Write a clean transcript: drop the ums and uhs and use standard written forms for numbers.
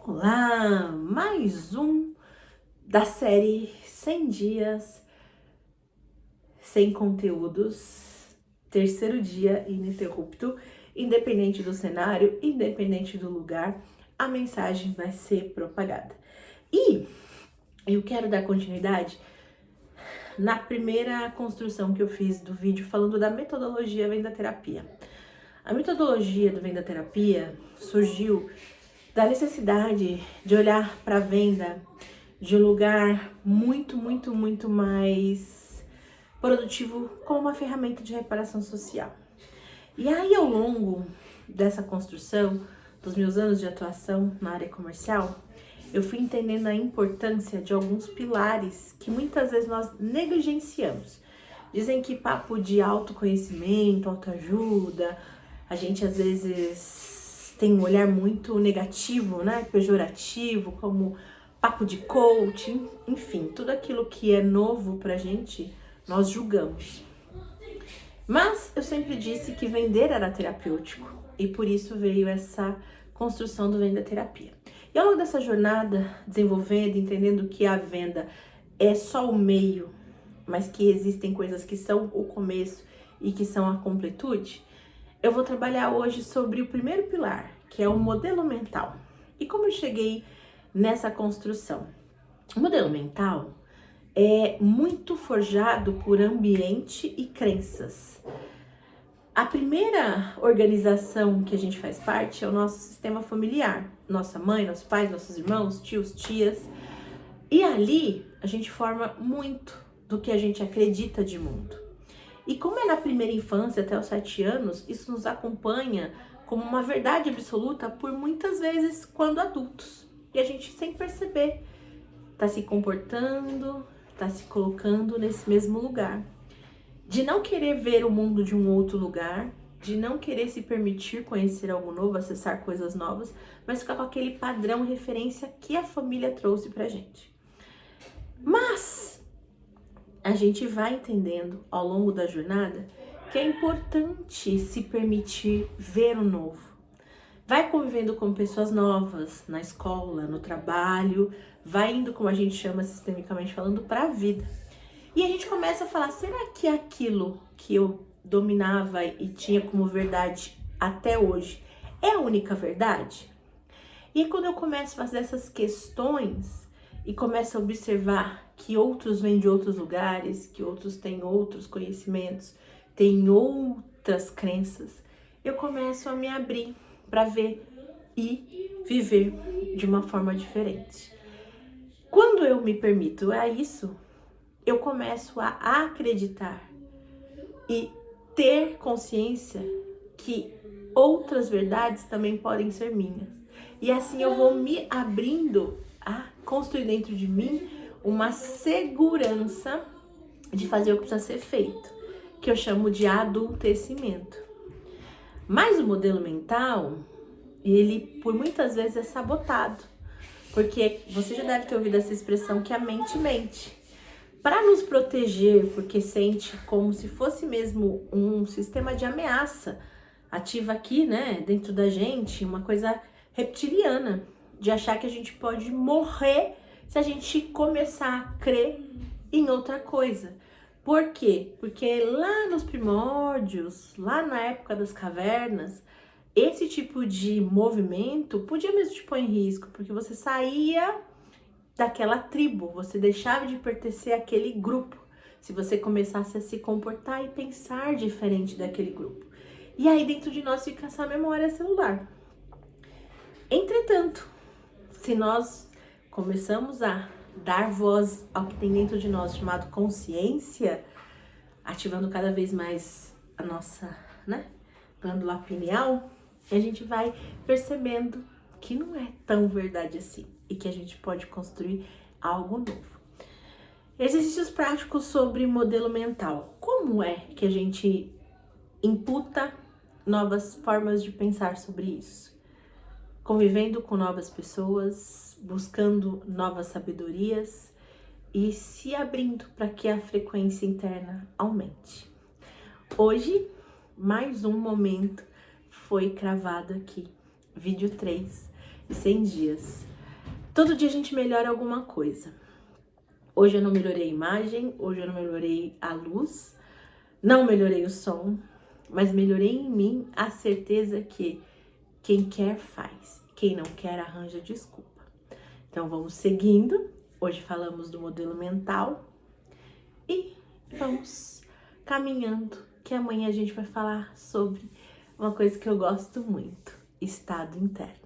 Olá, mais um da série 100 dias sem conteúdos, terceiro dia ininterrupto, independente do cenário, independente do lugar, a mensagem vai ser propagada. E eu quero dar continuidade na primeira construção que eu fiz do vídeo falando da metodologia Venda Terapia. A metodologia do Venda Terapia surgiu da necessidade de olhar para a venda de um lugar muito mais produtivo como uma ferramenta de reparação social. E aí, ao longo dessa construção, dos meus anos de atuação na área comercial, eu fui entendendo a importância de alguns pilares que muitas vezes nós negligenciamos. Dizem que papo de autoconhecimento, autoajuda, a gente às vezes tem um olhar muito negativo, né? Pejorativo, como papo de coaching, enfim, tudo aquilo que é novo pra gente, nós julgamos. Mas eu sempre disse que vender era terapêutico e por isso veio essa construção do Venda Terapia. E ao longo dessa jornada, desenvolvendo, entendendo que a venda é só o meio, mas que existem coisas que são o começo e que são a completude, eu vou trabalhar hoje sobre o primeiro pilar, que é o modelo mental. E como eu cheguei nessa construção? O modelo mental é muito forjado por ambiente e crenças. A primeira organização que a gente faz parte é o nosso sistema familiar. Nossa mãe, nossos pais, nossos irmãos, tios, tias. E ali a gente forma muito do que a gente acredita de mundo. E como é na primeira infância, até os 7 anos, isso nos acompanha como uma verdade absoluta por muitas vezes quando adultos. E a gente, sem perceber, tá se comportando, tá se colocando nesse mesmo lugar. De não querer ver o mundo de um outro lugar, de não querer se permitir conhecer algo novo, acessar coisas novas, mas ficar com aquele padrão referência que a família trouxe pra gente. Mas a gente vai entendendo ao longo da jornada que é importante se permitir ver o novo. Vai convivendo com pessoas novas, na escola, no trabalho, vai indo, como a gente chama sistemicamente falando, para a vida. E a gente começa a falar, será que aquilo que eu dominava e tinha como verdade até hoje é a única verdade? E quando eu começo a fazer essas questões e começo a observar que outros vêm de outros lugares, que outros têm outros conhecimentos, têm outras crenças, eu começo a me abrir para ver e viver de uma forma diferente. Quando eu me permito a isso, eu começo a acreditar e ter consciência que outras verdades também podem ser minhas. E assim eu vou me abrindo a construir dentro de mim uma segurança de fazer o que precisa ser feito, que eu chamo de adultecimento. Mas o modelo mental, ele por muitas vezes é sabotado, porque você já deve ter ouvido essa expressão que a mente mente. Para nos proteger, porque sente como se fosse mesmo um sistema de ameaça ativa aqui, né, dentro da gente, uma coisa reptiliana, de achar que a gente pode morrer se a gente começar a crer em outra coisa. Por quê? Porque lá nos primórdios, lá na época das cavernas, esse tipo de movimento podia mesmo te pôr em risco, porque você saía daquela tribo, você deixava de pertencer àquele grupo, se você começasse a se comportar e pensar diferente daquele grupo. E aí dentro de nós fica essa memória celular. Entretanto, se nós começamos a dar voz ao que tem dentro de nós, chamado consciência, ativando cada vez mais a nossa, glândula pineal, a gente vai percebendo que não é tão verdade assim e que a gente pode construir algo novo. Exercícios práticos sobre modelo mental. Como é que a gente imputa novas formas de pensar sobre isso? Convivendo com novas pessoas, buscando novas sabedorias e se abrindo para que a frequência interna aumente. Hoje, mais um momento foi cravado aqui, vídeo 3, e 100 dias. Todo dia a gente melhora alguma coisa. Hoje eu não melhorei a imagem, hoje eu não melhorei a luz, não melhorei o som, mas melhorei em mim a certeza que quem quer faz, quem não quer arranja desculpa. Então vamos seguindo. Hoje falamos do modelo mental e vamos caminhando, que amanhã a gente vai falar sobre uma coisa que eu gosto muito, estado interno.